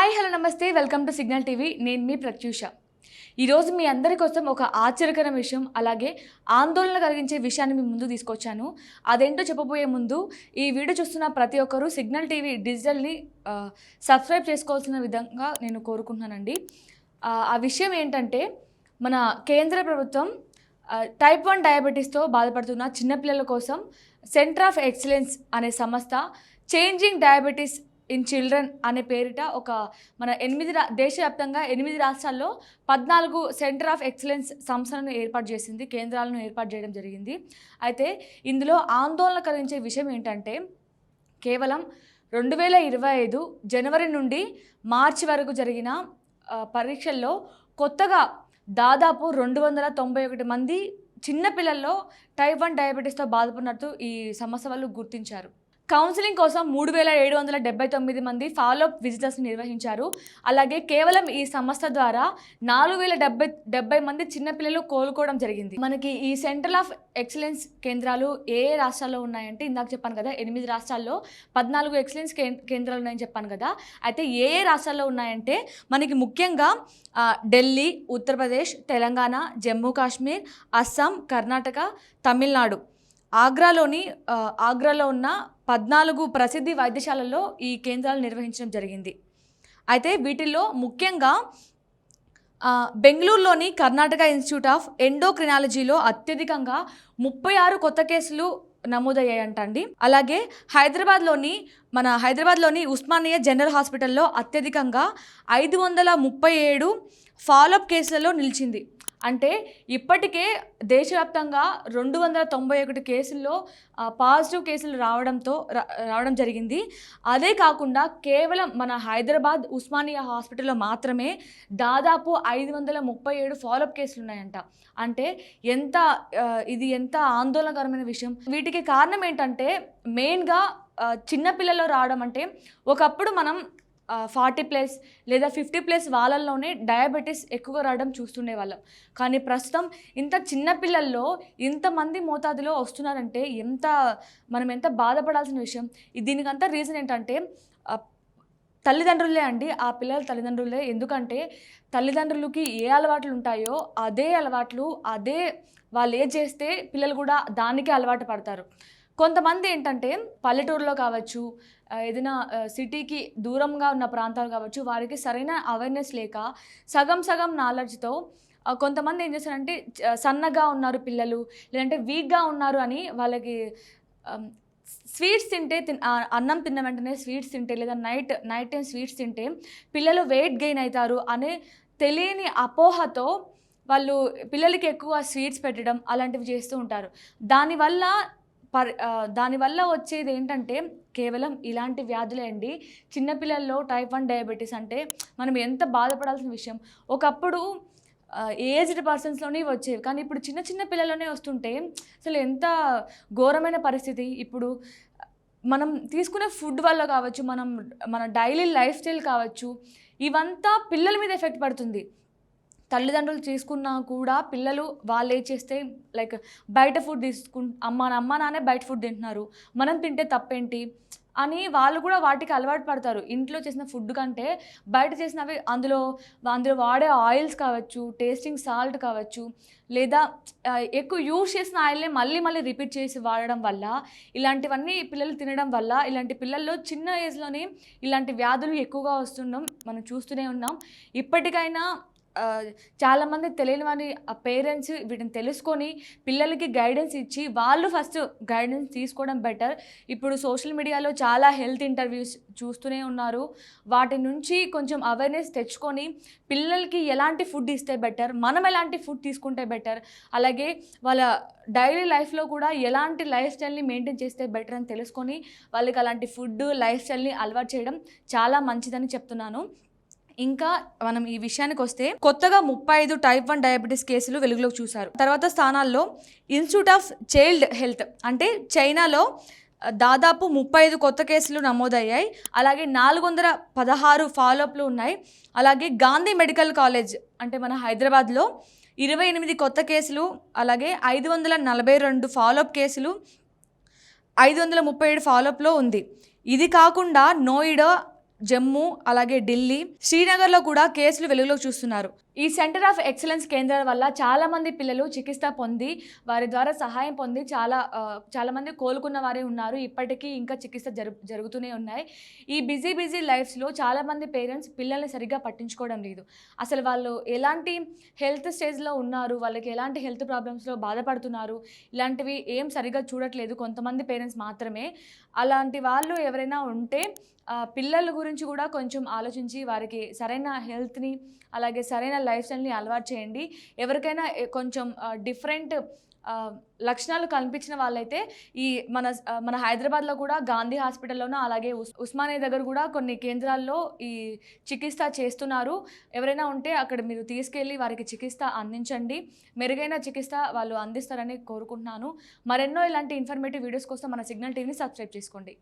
Hi hello నమస్తే welcome to signal TV. నేను మీ ప్రత్యూష. ఈరోజు మీ అందరి కోసం ఒక ఆశ్చర్యకరమైన విషయం అలాగే ఆందోళన కలిగించే విషయాన్ని మీ ముందు తీసుకొచ్చాను. అదేంటో చెప్పబోయే ముందు ఈ వీడియో చూస్తున్న ప్రతి ఒక్కరూ సిగ్నల్ టీవీ డిజిటల్ని సబ్స్క్రైబ్ చేసుకోవాల్సిన విధంగా నేను కోరుకుంటున్నానండి. ఆ విషయం ఏంటంటే మన కేంద్ర ప్రభుత్వం టైప్ 1 డయాబెటీస్తో బాధపడుతున్న చిన్నపిల్లల కోసం సెంటర్ ఆఫ్ ఎక్సలెన్స్ అనే సంస్థ చేంజింగ్ డయాబెటీస్ ఇన్ చిల్డ్రన్ అనే పేరిట ఒక మన దేశవ్యాప్తంగా 8 రాష్ట్రాల్లో 14 సెంటర్ ఆఫ్ ఎక్సలెన్స్ సంస్థలను ఏర్పాటు చేసింది, కేంద్రాలను ఏర్పాటు చేయడం జరిగింది. అయితే ఇందులో ఆందోళన కలిగించే విషయం ఏంటంటే కేవలం 2025 జనవరి నుండి మార్చి వరకు జరిగిన పరీక్షల్లో కొత్తగా దాదాపు 291 మంది చిన్నపిల్లల్లో టైప్ 1 డయాబెటీస్తో బాధపడినట్టు ఈ సంస్థ వాళ్ళు గుర్తించారు. కౌన్సిలింగ్ కోసం 3779 మంది ఫాలోఅప్ విజిటర్స్ని నిర్వహించారు. అలాగే కేవలం ఈ సంస్థ ద్వారా 4070 మంది చిన్నపిల్లలు కోలుకోవడం జరిగింది. మనకి ఈ సెంటర్ ఆఫ్ ఎక్సలెన్స్ కేంద్రాలు ఏ రాష్ట్రాల్లో ఉన్నాయంటే ఇందాక చెప్పాను కదా, 8 రాష్ట్రాల్లో 14 ఎక్సలెన్స్ కేంద్రాలు ఉన్నాయని చెప్పాను కదా. అయితే ఏ రాష్ట్రాల్లో ఉన్నాయంటే మనకి ముఖ్యంగా ఢిల్లీ, ఉత్తరప్రదేశ్, తెలంగాణ, జమ్మూ కాశ్మీర్, అస్సాం, కర్ణాటక, తమిళనాడు, ఆగ్రాలో ఉన్న 14 ప్రసిద్ధి వైద్యశాలల్లో ఈ కేంద్రాలు నిర్వహించడం జరిగింది. అయితే వీటిల్లో ముఖ్యంగా బెంగళూరులోని కర్ణాటక ఇన్స్టిట్యూట్ ఆఫ్ ఎండోక్రినాలజీలో అత్యధికంగా 36 కొత్త కేసులు నమోదయ్యాయంటండి. అలాగే హైదరాబాద్లోని ఉస్మానియా జనరల్ హాస్పిటల్లో అత్యధికంగా 537 ఫాలోఅప్ కేసులలో నిలిచింది. అంటే ఇప్పటికే దేశవ్యాప్తంగా 291 కేసుల్లో పాజిటివ్ కేసులు రావడం జరిగింది. అదే కాకుండా కేవలం మన హైదరాబాద్ ఉస్మానియా హాస్పిటల్లో మాత్రమే దాదాపు 537 ఫాలోఅప్ కేసులు ఉన్నాయంట. అంటే ఇది ఎంత ఆందోళనకరమైన విషయం. వీటికి కారణం ఏంటంటే మెయిన్గా చిన్నపిల్లల్లో రావడం. అంటే ఒకప్పుడు మనం 40+ లేదా 50+ వాళ్ళల్లోనే డయాబెటీస్ ఎక్కువగా రావడం చూస్తుండే వాళ్ళం. కానీ ప్రస్తుతం ఇంత చిన్నపిల్లల్లో ఇంతమంది మోతాదులో వస్తున్నారంటే మనం ఎంత బాధపడాల్సిన విషయం. దీనికంతా రీజన్ ఏంటంటే తల్లిదండ్రులే అండి. ఆ పిల్లల తల్లిదండ్రులే. ఎందుకంటే తల్లిదండ్రులకి ఏ అలవాట్లు ఉంటాయో అదే అలవాట్లు వాళ్ళు ఏం చేస్తే పిల్లలు కూడా దానికే అలవాటు పడతారు. కొంతమంది ఏంటంటే పల్లెటూరులో కావచ్చు, ఏదైనా సిటీకి దూరంగా ఉన్న ప్రాంతాలు కావచ్చు, వారికి సరైన అవేర్నెస్ లేక సగం నాలెడ్జ్తో కొంతమంది ఏం చేస్తారంటే సన్నగా ఉన్నారు పిల్లలు, లేదంటే వీక్గా ఉన్నారు అని వాళ్ళకి స్వీట్స్ తింటే అన్నం తిన్న వెంటనే స్వీట్స్ తింటే లేదా నైట్ టైం స్వీట్స్ తింటే పిల్లలు వెయిట్ గెయిన్ అవుతారు అనే తెలియని అపోహతో వాళ్ళు పిల్లలకి ఎక్కువ స్వీట్స్ పెట్టడం అలాంటివి చేస్తూ ఉంటారు. దానివల్ల వచ్చేది ఏంటంటే కేవలం ఇలాంటి వ్యాధులే అండి. చిన్నపిల్లల్లో టైప్ 1 డయాబెటీస్ అంటే మనం ఎంత బాధపడాల్సిన విషయం. ఒకప్పుడు ఏజ్డ్ పర్సన్స్లోనే వచ్చేవి, కానీ ఇప్పుడు చిన్న పిల్లల్లోనే వస్తుంటే అసలు ఎంత ఘోరమైన పరిస్థితి. ఇప్పుడు మనం తీసుకునే ఫుడ్ వల్ల కావచ్చు, మన డైలీ లైఫ్ స్టైల్ కావచ్చు, ఇవంతా పిల్లల మీద ఎఫెక్ట్ పడుతుంది. తల్లిదండ్రులు తీసుకున్నా కూడా పిల్లలు వాళ్ళు ఏం చేస్తే లైక్ బయట ఫుడ్ అమ్మ నాన్నే బయట ఫుడ్ తింటున్నారు, మనం తింటే తప్పేంటి అని వాళ్ళు కూడా వాటికి అలవాటు పడతారు. ఇంట్లో చేసిన ఫుడ్ కంటే బయట చేసినవి అందులో వాడే ఆయిల్స్ కావచ్చు, టేస్టింగ్ సాల్ట్ కావచ్చు, లేదా ఎక్కువ యూజ్ చేసిన ఆయిల్ని మళ్ళీ రిపీట్ చేసి వాడడం వల్ల ఇలాంటివన్నీ పిల్లలు తినడం వల్ల ఇలాంటి పిల్లల్లో చిన్న ఏజ్లోనే ఇలాంటి వ్యాధులు ఎక్కువగా వస్తుండడం మనం చూస్తూనే ఉన్నాం. ఇప్పటికైనా చాలామంది తెలియని వారి పేరెంట్స్ వీటిని తెలుసుకొని పిల్లలకి గైడెన్స్ ఇచ్చి వాళ్ళు ఫస్ట్ గైడెన్స్ తీసుకోవడం బెటర్. ఇప్పుడు సోషల్ మీడియాలో చాలా హెల్త్ ఇంటర్వ్యూస్ చూస్తూనే ఉన్నారు. వాటి నుంచి కొంచెం అవేర్నెస్ తెచ్చుకొని పిల్లలకి ఎలాంటి ఫుడ్ ఇస్తే బెటర్, మనం ఎలాంటి ఫుడ్ తీసుకుంటే బెటర్, అలాగే వాళ్ళ డైలీ లైఫ్లో కూడా ఎలాంటి లైఫ్ స్టైల్ని మెయింటైన్ చేస్తే బెటర్ అని తెలుసుకొని వాళ్ళకి అలాంటి ఫుడ్ లైఫ్ స్టైల్ని అలవాటు చేయడం చాలా మంచిదని చెప్తున్నాను. ఇంకా మనం ఈ విషయానికి వస్తే కొత్తగా 35 టైప్ 1 డయాబెటీస్ కేసులు వెలుగులోకి చూశారు. తర్వాత స్థానాల్లో ఇన్స్టిట్యూట్ ఆఫ్ చైల్డ్ హెల్త్ అంటే చైనాలో దాదాపు 35 కొత్త కేసులు నమోదయ్యాయి. అలాగే 416 ఫాలోఅప్లు ఉన్నాయి. అలాగే గాంధీ మెడికల్ కాలేజ్ అంటే మన హైదరాబాద్లో 28 కొత్త కేసులు, అలాగే 542 ఫాలోఅప్ కేసులు, 537 ఫాలోఅప్లో ఉంది. ఇది కాకుండా నోయిడా, జమ్మూ, అలాగే ఢిల్లీ, శ్రీనగర్లో కూడా కేసులు వెలుగులోకి చూస్తున్నారు. ఈ సెంటర్ ఆఫ్ ఎక్సలెన్స్ కేంద్రాల వల్ల చాలామంది పిల్లలు చికిత్స పొంది వారి ద్వారా సహాయం పొంది చాలామంది కోలుకున్న వారే ఉన్నారు. ఇప్పటికీ ఇంకా చికిత్స జరుగుతూనే ఉన్నాయి. ఈ బిజీ లైఫ్స్లో చాలామంది పేరెంట్స్ పిల్లల్ని సరిగ్గా పట్టించుకోవడం లేదు. అసలు వాళ్ళు ఎలాంటి హెల్త్ స్టేజ్లో ఉన్నారు, వాళ్ళకి ఎలాంటి హెల్త్ ప్రాబ్లమ్స్లో బాధపడుతున్నారు, ఇలాంటివి ఏం సరిగ్గా చూడట్లేదు కొంతమంది పేరెంట్స్ మాత్రమే. అలాంటి వాళ్ళు ఎవరైనా ఉంటే పిల్లల గురించి కూడా కొంచెం ఆలోచించి వారికి సరైన హెల్త్ని అలాగే సరైన లైఫ్ స్టైల్ని అలవాటు చేయండి. ఎవరికైనా కొంచెం డిఫరెంట్ లక్షణాలు కనిపించిన వాళ్ళైతే ఈ మన హైదరాబాద్లో కూడా గాంధీ హాస్పిటల్లోనూ అలాగే ఉస్మానియా దగ్గర కూడా కొన్ని కేంద్రాల్లో ఈ చికిత్స చేస్తున్నారు. ఎవరైనా ఉంటే అక్కడ మీరు తీసుకెళ్ళి వారికి చికిత్స అందించండి. మెరుగైన చికిత్స వాళ్ళు అందిస్తారని కోరుకుంటున్నాను. మరెన్నో ఇలాంటి ఇన్ఫర్మేటివ్ వీడియోస్ కోసం మన సిగ్నల్ టీవీని సబ్స్క్రైబ్ చేసుకోండి.